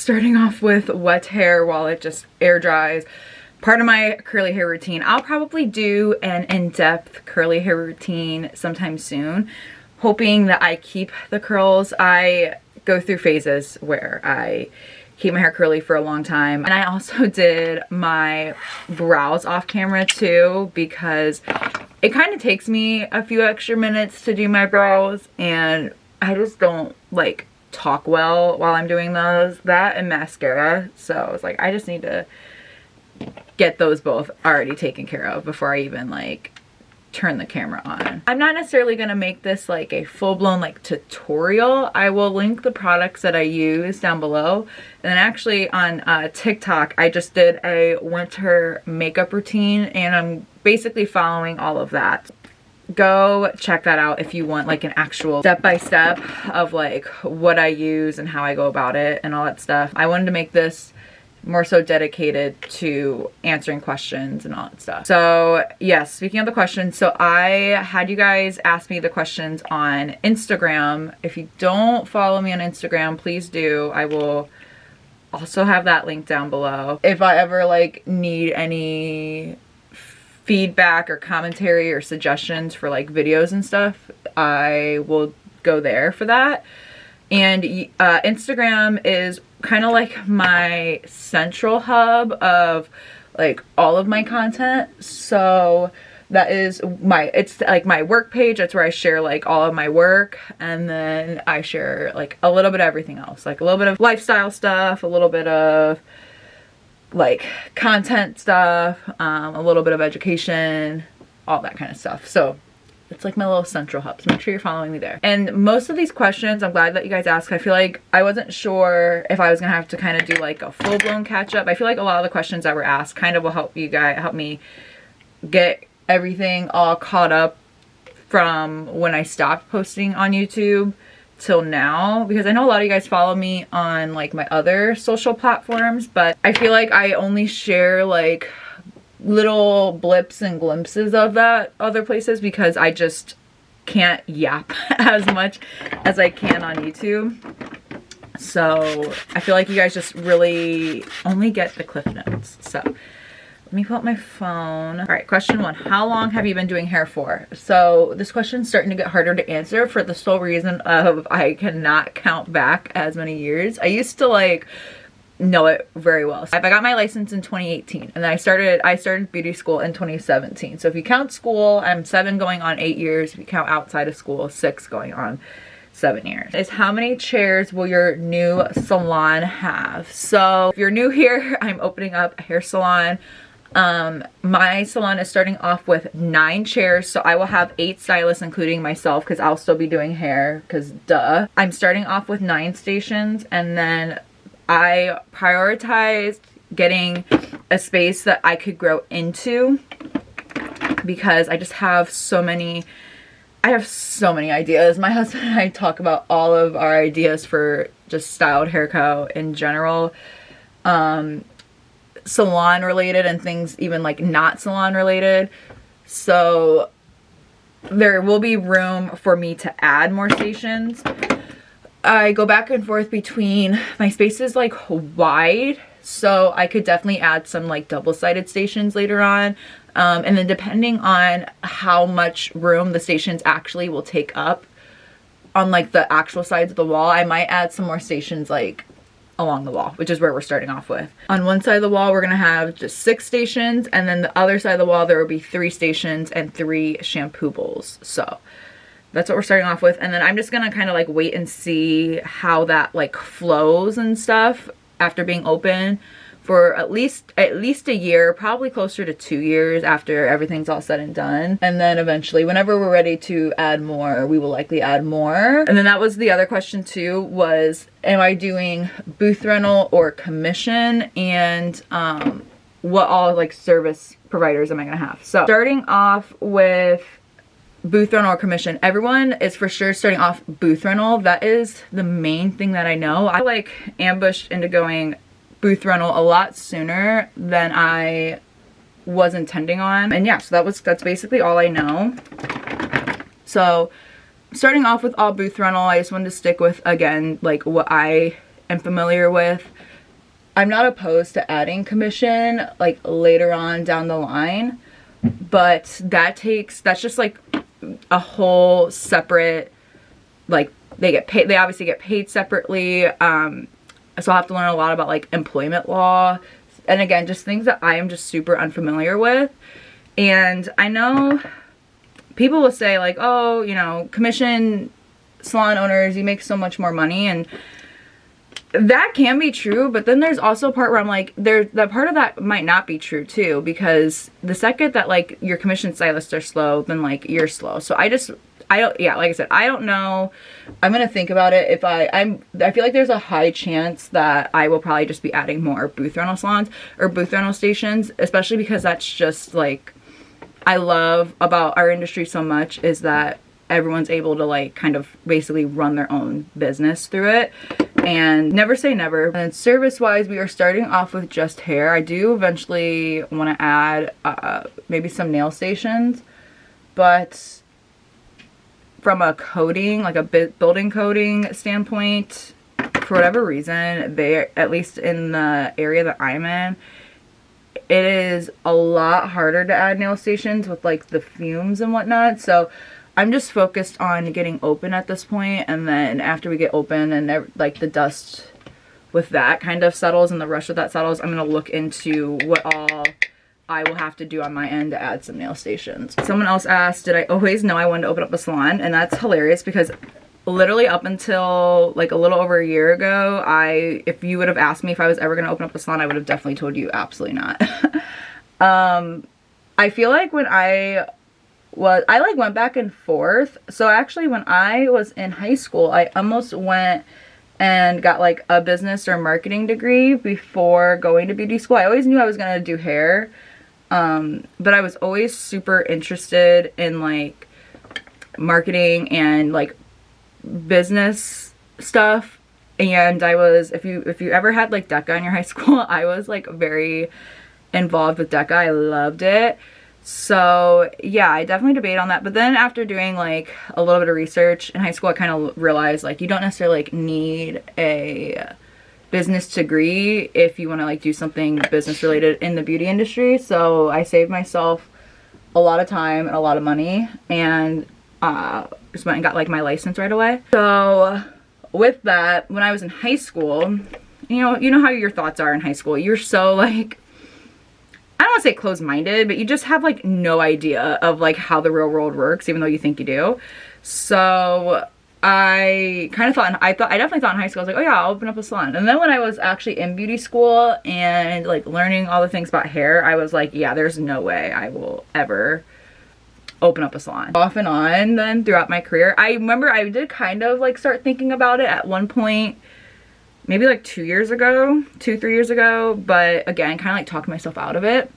starting off with wet hair while it just air dries. Part of my curly hair routine. I'll probably do an in-depth curly hair routine sometime soon, hoping that I keep the curls. I go through phases where I keep my hair curly for a long time. And I also did my brows off camera too, because it kind of takes me a few extra minutes to do my brows, and I just don't like talk well while I'm doing those. That and mascara. So I was like, I just need to get those both already taken care of before I even like turn the camera on. I'm not necessarily gonna make this like a full-blown like tutorial. I will link the products that I use down below. And then actually on TikTok, I just did a winter makeup routine, and I'm basically following all of that. Go check that out if you want like an actual step-by-step of like what I use and how I go about it and all that stuff. I wanted to make this more so dedicated to answering questions and all that stuff. So yes, speaking of the questions, so I had you guys ask me the questions on Instagram. If you don't follow me on Instagram, please do. I will also have that link down below. If I ever like need any feedback or commentary or suggestions for like videos and stuff, I will go there for that. And Instagram is kind of like my central hub of like all of my content. So that is it's like my work page. That's where I share like all of my work, and then I share like a little bit of everything else, like a little bit of lifestyle stuff, a little bit of like content stuff, a little bit of education, all that kind of stuff. So it's like my little central hub, so make sure you're following me there. And most of these questions, I'm glad that you guys asked. I feel like I wasn't sure if I was gonna have to kind of do like a full-blown catch-up. I feel like a lot of the questions that were asked kind of will help me get everything all caught up from when I stopped posting on YouTube till now, because I know a lot of you guys follow me on like my other social platforms, but I feel like I only share like little blips and glimpses of that other places because I just can't yap as much as I can on YouTube. So I feel like you guys just really only get the cliff notes. So let me pull up my phone. All right, question 1. How long have you been doing hair for? So this question's starting to get harder to answer for the sole reason of I cannot count back as many years. I used to like know it very well. So I got my license in 2018, and then I started beauty school in 2017. So if you count school, I'm 7 going on 8 years. If you count outside of school, 6 going on 7 years. Is how many chairs will your new salon have? So if you're new here, I'm opening up a hair salon. My salon is starting off with 9 chairs, so I will have 8 stylists including myself, because I'll still be doing hair, because duh. I'm starting off with 9 stations, and then I prioritized getting a space that I could grow into, because I just have so many ideas. My husband and I talk about all of our ideas for just styled hair co in general, salon related and things even like not salon related. So there will be room for me to add more stations. I go back and forth between, my space is like wide, so I could definitely add some like double-sided stations later on. And then depending on how much room the stations actually will take up on like the actual sides of the wall, I might add some more stations like along the wall, which is where we're starting off with. On one side of the wall, we're gonna have just 6 stations, and then the other side of the wall, there will be 3 stations and 3 shampoo bowls. So that's what we're starting off with. And then I'm just gonna kind of like wait and see how that like flows and stuff after being open for at least a year, probably closer to 2 years after everything's all said and done. And then eventually, whenever we're ready to add more, we will likely add more. And then that was the other question too, was am I doing booth rental or commission, and what all like service providers am I gonna have? So starting off with booth rental or commission, everyone is for sure starting off booth rental. That is the main thing that I know. I like ambushed into going booth rental a lot sooner than I was intending on. And yeah, so that's basically all I know. So starting off with all booth rental, I just wanted to stick with, again, like what I am familiar with. I'm not opposed to adding commission like later on down the line, but that's just like a whole separate, like they obviously get paid separately. So I'll have to learn a lot about like employment law, and again, just things that I am just super unfamiliar with. And I know people will say like, oh, you know, commission salon owners, you make so much more money, and that can be true, but then there's also a part where I'm like, that part of that might not be true too, because the second that like your commission stylists are slow, then like you're slow. So I don't, yeah, like I said, I don't know. I'm gonna think about it. If I feel like there's a high chance that I will probably just be adding more booth rental salons or booth rental stations, especially because that's just like, I love about our industry so much is that everyone's able to like kind of basically run their own business through it. And never say never. And service wise, we are starting off with just hair. I do eventually want to add maybe some nail stations, but from a coating, like a building coating standpoint, for whatever reason, they, at least in the area that I'm in, it is a lot harder to add nail stations with like the fumes and whatnot. So I'm just focused on getting open at this point, and then after we get open and like the dust with that kind of settles and the rush of that settles, I'm going to look into what all I will have to do on my end to add some nail stations. Someone else asked, did I always know I wanted to open up a salon? And that's hilarious because literally up until like a little over a year ago, if you would have asked me if I was ever going to open up a salon, I would have definitely told you absolutely not. I feel like when I like went back and forth. So actually when I was in high school, I almost went and got like a business or marketing degree before going to beauty school. I always knew I was going to do hair. But I was always super interested in like marketing and like business stuff. And I was, if you ever had like DECA in your high school, I was like very involved with DECA. I loved it. So yeah, I definitely debated on that. But then after doing like a little bit of research in high school, I kind of realized like you don't necessarily like need a business degree if you want to like do something business related in the beauty industry. So I saved myself a lot of time and a lot of money, and just went and got like my license right away. So with that, when I was in high school, you know how your thoughts are in high school. You're so like, I don't want to say closed-minded, but you just have like no idea of like how the real world works, even though you think you do. So I kind of thought, I definitely thought in high school, I was like, oh yeah, I'll open up a salon. And then when I was actually in beauty school and like learning all the things about hair, I was like, yeah, there's no way I will ever open up a salon. Off and on then throughout my career, I remember I did kind of like start thinking about it at one point, maybe like 3 years ago, but again, kind of like talked myself out of it.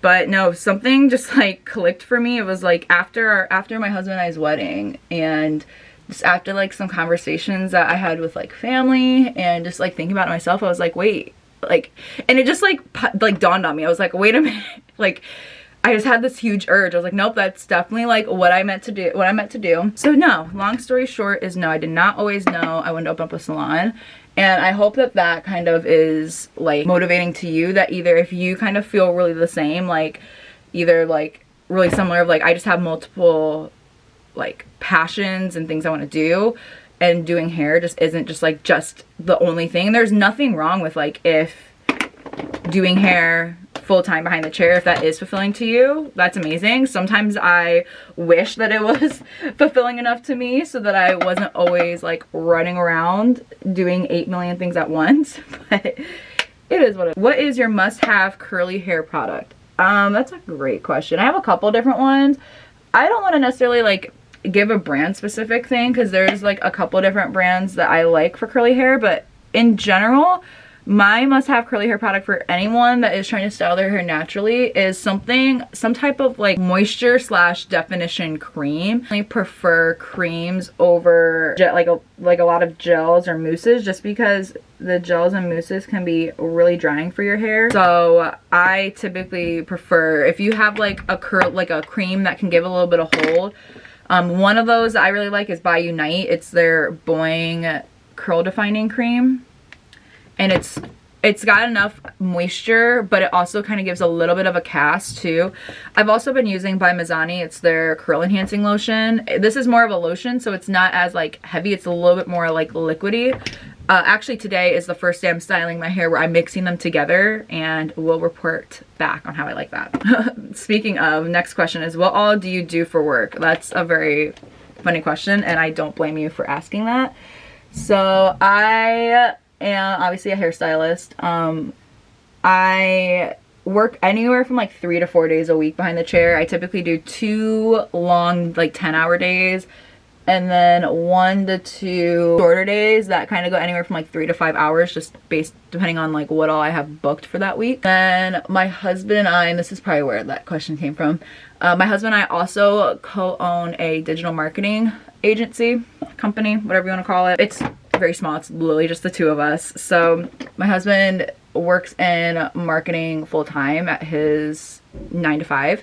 But no, something just like clicked for me. It was like after my husband and I's wedding, and just after like some conversations that I had with like family and just like thinking about it myself, I was like, wait, like, and it just like dawned on me. I was like, wait a minute, like I just had this huge urge. I was like, nope, that's definitely like what I meant to do. So no, long story short is no, I did not always know I wanted to open up a salon. And I hope that that kind of is like motivating to you, that either if you kind of feel really the same, like either like really similar of like, I just have multiple like passions and things I want to do, and doing hair just isn't just the only thing. There's nothing wrong with like if doing hair full-time behind the chair, if that is fulfilling to you, that's amazing. Sometimes I wish that it was fulfilling enough to me so that I wasn't always like running around doing 8 million things at once, but it is what it is. What is your must-have curly hair product? That's a great question. I have a couple different ones. I don't want to necessarily like give a brand specific thing because there's like a couple different brands that I like for curly hair, but in general, my must-have curly hair product for anyone that is trying to style their hair naturally is some type of like moisture / definition cream. I prefer creams over like a lot of gels or mousses, just because the gels and mousses can be really drying for your hair. So I typically prefer, if you have like a cream that can give a little bit of hold. One of those that I really like is by Unite. It's their Boing curl defining cream, and it's got enough moisture, but it also kind of gives a little bit of a cast too. I've also been using by Mizani. It's their curl enhancing lotion. This is more of a lotion, so it's not as like heavy. It's a little bit more like liquidy. Actually, today is the first day I'm styling my hair where I'm mixing them together, and we'll report back on how I like that. Speaking of, next question is, what all do you do for work? That's a very funny question, and I don't blame you for asking that. So I am obviously a hairstylist. I work anywhere from like 3 to 4 days a week behind the chair. I typically do 2 long, like 10-hour days, and then 1 to 2 shorter days that kind of go anywhere from like 3 to 5 hours, just based depending on like what all I have booked for that week. And my husband and I, and this is probably where that question came from, my husband and I also co-own a digital marketing agency, company, whatever you want to call it. It's very small. It's literally just the 2 of us. So my husband works in marketing full-time at his 9 to 5,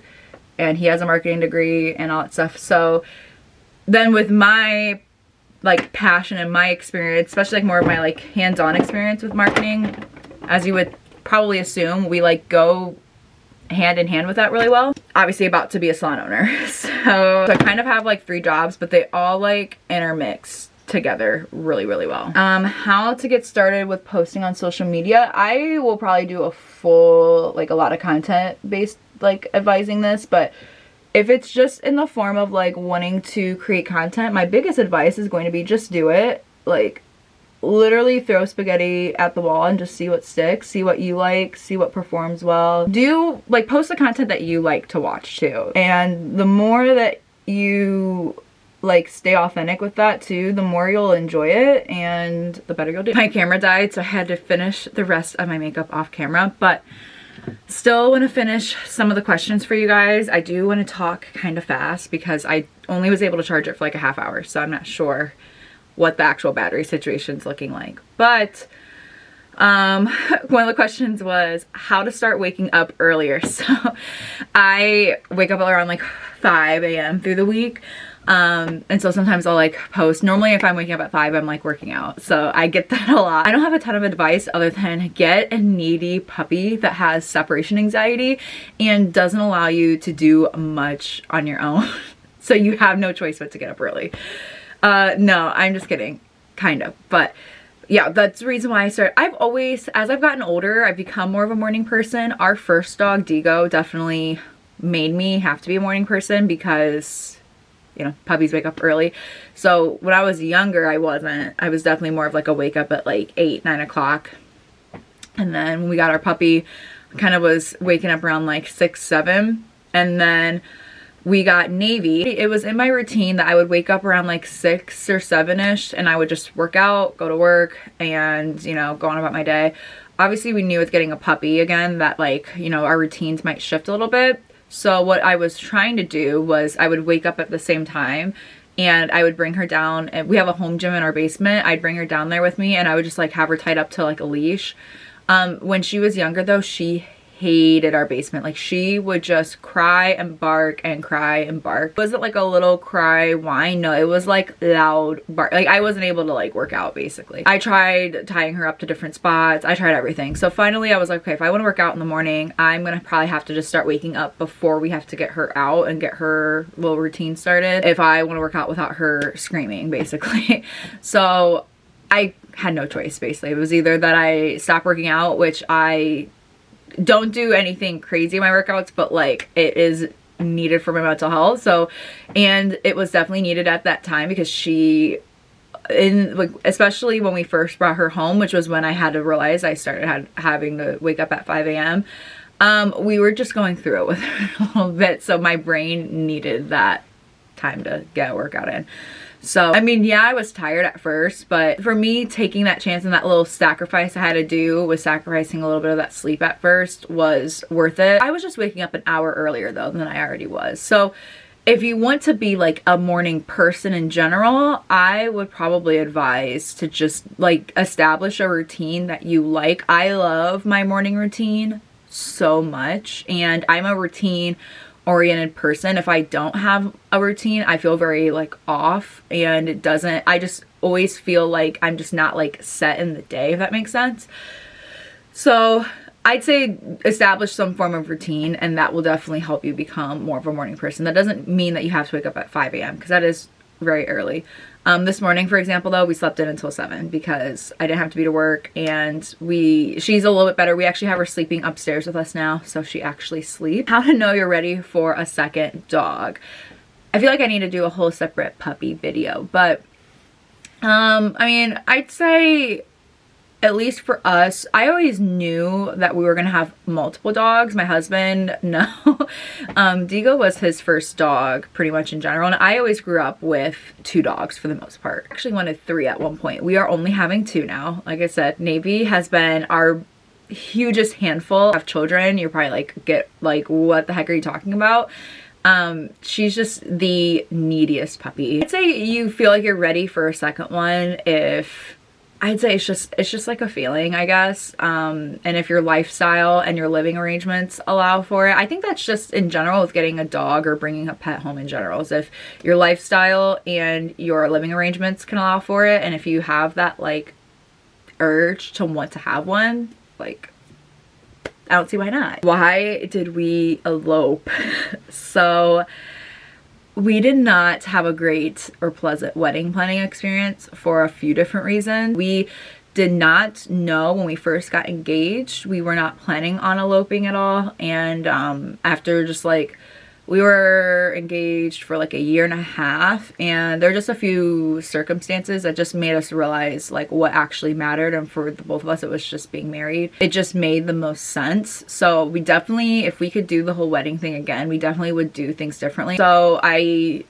and he has a marketing degree and all that stuff. So then with my like passion and my experience, especially like more of my like hands-on experience with marketing, as you would probably assume, we like go hand in hand with that really well. Obviously about to be a salon owner. So I kind of have like 3 jobs, but they all like intermix together really well. How to get started with posting on social media. I will probably do a full, like a lot of content based like advising this, but if it's just in the form of like wanting to create content, my biggest advice is going to be just do it. Like literally throw spaghetti at the wall and just see what sticks, see what you like, see what performs well. Do like post the content that you like to watch too. And the more that you like stay authentic with that too, the more you'll enjoy it and the better you'll do. My camera died, so I had to finish the rest of my makeup off camera, but still want to finish some of the questions for you guys. I do want to talk kind of fast because I only was able to charge it for like a half hour, so I'm not sure what the actual battery situation is looking like. But one of the questions was how to start waking up earlier. So I wake up around like 5 a.m. through the week. And so sometimes I'll like post. Normally if I'm waking up at 5, I'm like working out. So I get that a lot. I don't have a ton of advice other than get a needy puppy that has separation anxiety and doesn't allow you to do much on your own. So you have no choice but to get up early. No, I'm just kidding. Kind of. But yeah, that's the reason why I started. I've always, as I've gotten older, I've become more of a morning person. Our first dog, Digo, definitely made me have to be a morning person because, you know, puppies wake up early. So when I was younger, I wasn't. I was definitely more of like a wake up at like 8, 9 o'clock. And then when we got our puppy, I kind of was waking up around like 6, 7. And then we got Navy. It was in my routine that I would wake up around like 6 or 7-ish and I would just work out, go to work, and, you know, go on about my day. Obviously we knew with getting a puppy again that like, you know, our routines might shift a little bit. So what I was trying to do was I would wake up at the same time and I would bring her down, and we have a home gym in our basement. I'd bring her down there with me and I would just like have her tied up to like a leash. When she was younger though, she hated our basement. Like she would just cry and bark and cry and bark. It wasn't like a little cry whine. No, it was like loud bark. Like I wasn't able to like work out basically. I tried tying her up to different spots. I tried everything. So finally I was like, okay, if I want to work out in the morning, I'm gonna probably have to just start waking up before we have to get her out and get her little routine started if I want to work out without her screaming basically. So I had no choice basically. It was either that I stop working out, which I don't do anything crazy in my workouts, but like it is needed for my mental health. So, and it was definitely needed at that time because she, in like, especially when we first brought her home, which was when I had to realize I started having to wake up at 5 a.m. We were just going through it with her a little bit. So my brain needed that time to get a workout in. So, I mean, yeah, I was tired at first, but for me, taking that chance and that little sacrifice I had to do with sacrificing a little bit of that sleep at first was worth it. I was just waking up an hour earlier though than I already was. So if you want to be like a morning person in general, I would probably advise to just like establish a routine that you like. I love my morning routine so much, and I'm a routine oriented person. If I don't have a routine, I feel very like off, and it doesn't, I just always feel like I'm just not like set in the day, if that makes sense. So I'd say establish some form of routine, and that will definitely help you become more of a morning person. That doesn't mean that you have to wake up at 5 a.m. because that is very early. This morning, for example, though, we slept in until 7 because I didn't have to be to work, and she's a little bit better. We actually have her sleeping upstairs with us now, so she actually sleeps. How to know you're ready for a second dog. I feel like I need to do a whole separate puppy video, but I mean, I'd say, at least for us, I always knew that we were gonna have multiple dogs. My husband, no. Digo was his first dog pretty much in general, and I always grew up with 2 dogs for the most part. Actually wanted 3 at one point. We are only having 2 now. Like I said, Navy has been our hugest handful of children. You're probably like, what the heck are you talking about? She's just the neediest puppy. I'd say you feel like you're ready for a second one if, I'd say it's just like a feeling, I guess. And if your lifestyle and your living arrangements allow for it. I think that's just in general with getting a dog or bringing a pet home in general, is if your lifestyle and your living arrangements can allow for it, and if you have that like urge to want to have one, like, I don't see why not. Why did we elope? So we did not have a great or pleasant wedding planning experience for a few different reasons. We did not know when we first got engaged. We were not planning on eloping at all. And after just like, we were engaged for like a year and a half, and there are just a few circumstances that just made us realize like what actually mattered, and for the both of us it was just being married. It just made the most sense. So we definitely, if we could do the whole wedding thing again, we definitely would do things differently. So I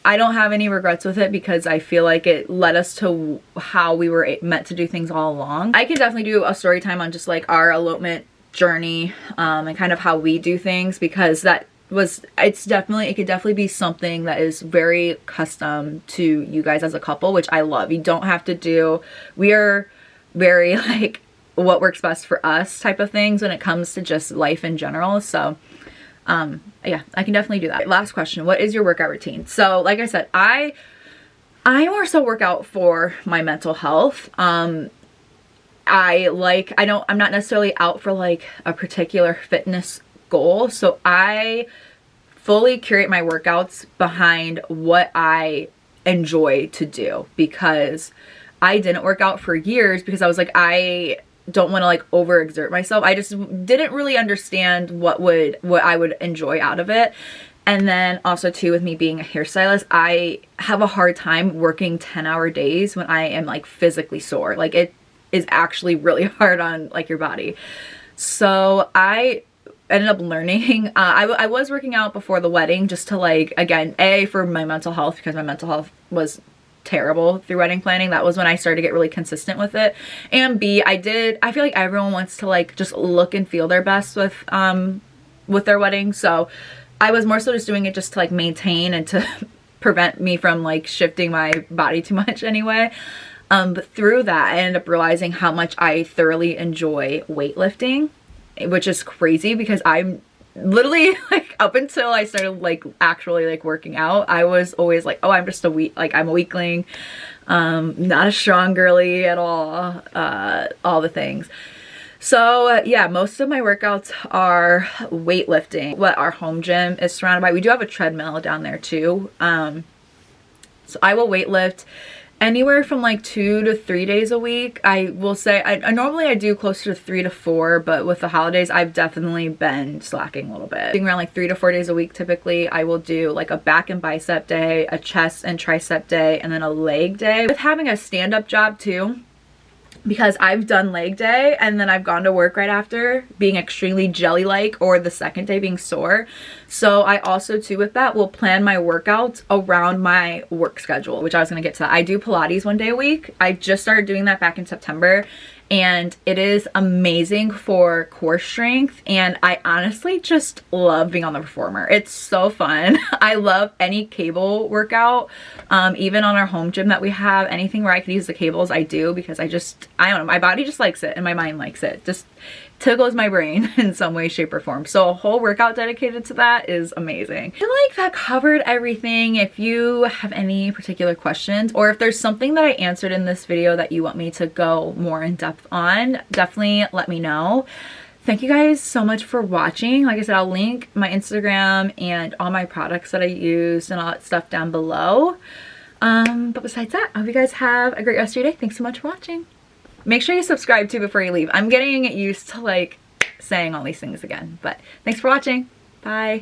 don't have any regrets with it because I feel like it led us to how we were meant to do things all along. I could definitely do a story time on just like our elopement journey and kind of how we do things, because it could definitely be something that is very custom to you guys as a couple, which I love. You don't have to do, we are very like what works best for us type of things when it comes to just life in general. So yeah, I can definitely do that. Last question, what is your workout routine? So like I said, I more so work out for my mental health. I'm not necessarily out for like a particular fitness goal. So I fully curate my workouts behind what I enjoy to do, because I didn't work out for years because I was like, I don't want to like overexert myself. I just didn't really understand what I would enjoy out of it. And then also too, with me being a hairstylist, I have a hard time working 10-hour days when I am like physically sore. Like, it is actually really hard on like your body. So I ended up learning, I was working out before the wedding just to like, again, A, for my mental health, because my mental health was terrible through wedding planning. That was when I started to get really consistent with it. And B, I feel like everyone wants to like just look and feel their best with their wedding. So I was more so just doing it just to like maintain and to prevent me from like shifting my body too much anyway. But through that, I ended up realizing how much I thoroughly enjoy weightlifting, which is crazy because I'm literally like, up until I started like actually like working out, I was always like, oh, I'm just I'm a weakling, not a strong girly at all the things. So yeah, most of my workouts are weightlifting. What our home gym is surrounded by, we do have a treadmill down there too. So I will weightlift anywhere from like 2 to 3 days a week. I will say I normally do closer to 3 to 4, but with the holidays I've definitely been slacking a little bit. Being around like 3 to 4 days a week typically. I will do like a back and bicep day, a chest and tricep day, and then a leg day. With having a stand-up job too, because I've done leg day and then I've gone to work right after being extremely jelly-like, or the second day being sore. So I also too with that will plan my workouts around my work schedule, which I was gonna get to that. I do Pilates 1 day a week. I just started doing that back in September, and it is amazing for core strength, and I honestly just love being on the reformer. It's so fun. I love any cable workout, even on our home gym that we have, anything where I can use the cables I do, because I don't know, my body just likes it and my mind likes it. Just tickles my brain in some way, shape, or form. So a whole workout dedicated to that is amazing. I feel like that covered everything. If you have any particular questions, or if there's something that I answered in this video that you want me to go more in depth on, definitely let me know. Thank you guys so much for watching. Like I said, I'll link my Instagram and all my products that I used and all that stuff down below. But besides that, I hope you guys have a great rest of your day. Thanks so much for watching. Make sure you subscribe too before you leave. I'm getting used to like saying all these things again, but thanks for watching. Bye.